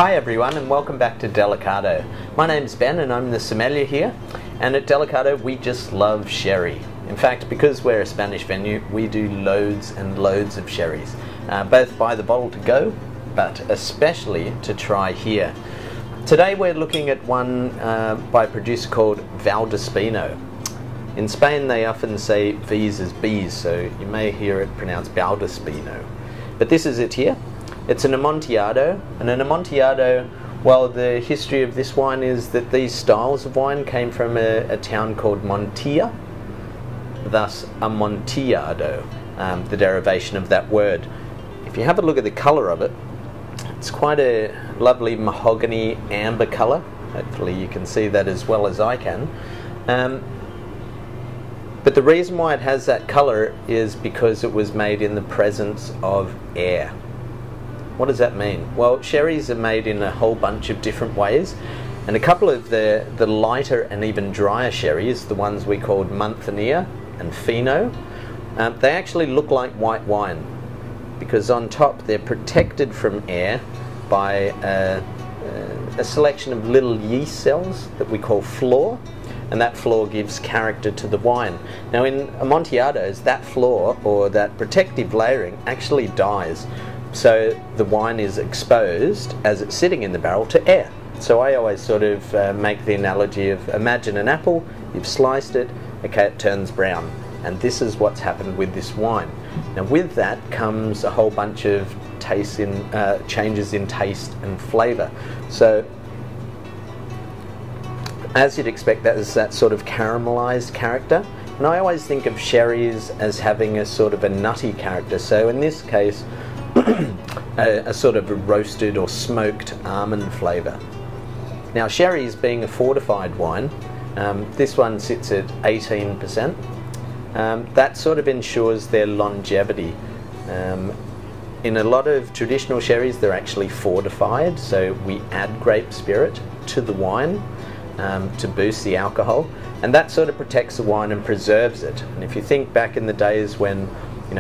Hi everyone and welcome back to Delicado. My name's Ben and I'm the sommelier here, and at Delicado we just love sherry. In fact, because we're a Spanish venue, we do loads and loads of sherries, both by the bottle to go, but especially to try here. Today we're looking at one by a producer called Valdespino. In Spain they often say V's as B's, so you may hear it pronounced Valdespino. But this is it here. It's an Amontillado, and an Amontillado, well, the history of this wine is that these styles of wine came from a town called Montilla, thus Amontillado, the derivation of that word. If you have a look at the colour of it, it's quite a lovely mahogany amber colour. Hopefully you can see that as well as I can. But the reason why it has that colour is because it was made in the presence of air. What does that mean? Well, sherries are made in a whole bunch of different ways, and a couple of the lighter and even drier sherries, the ones we called Manzanilla and Fino, they actually look like white wine because on top they're protected from air by a selection of little yeast cells that we call flor, and that flor gives character to the wine. Now in Amontillados, that flor, or that protective layering, actually dies. So the wine is exposed as it's sitting in the barrel to air. So I always sort of make the analogy of, imagine an apple, you've sliced it, okay, it turns brown. And this is what's happened with this wine. Now with that comes a whole bunch of changes in taste and flavour. So as you'd expect, that is that sort of caramelised character. And I always think of sherries as having a sort of a nutty character. So in this case, a sort of a roasted or smoked almond flavour. Now sherries being a fortified wine, this one sits at 18%. That sort of ensures their longevity. In a lot of traditional sherries they're actually fortified, so we add grape spirit to the wine to boost the alcohol, and that sort of protects the wine and preserves it. And if you think back in the days when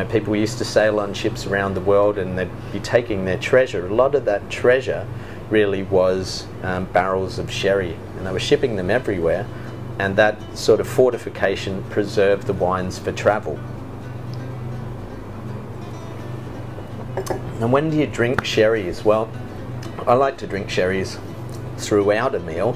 people used to sail on ships around the world and they'd be taking their treasure, a lot of that treasure really was barrels of sherry, and they were shipping them everywhere, and that sort of fortification preserved the wines for travel. And when do you drink sherries? Well, I like to drink sherries throughout a meal,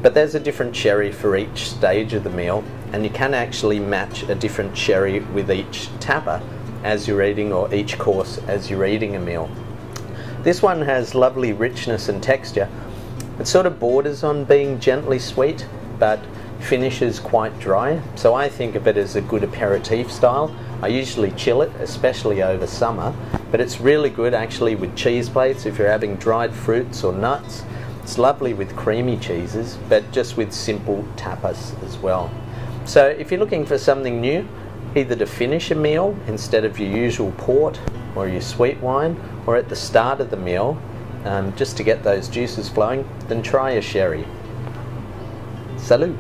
but there's a different sherry for each stage of the meal, and you can actually match a different sherry with each tapper as you're eating, or each course as you're eating a meal. This one has lovely richness and texture. It sort of borders on being gently sweet, but finishes quite dry. So I think of it as a good aperitif style. I usually chill it, especially over summer, but it's really good actually with cheese plates if you're having dried fruits or nuts. It's lovely with creamy cheeses, but just with simple tapas as well. So if you're looking for something new, either to finish a meal instead of your usual port or your sweet wine, or at the start of the meal, just to get those juices flowing, then try a sherry. Salud!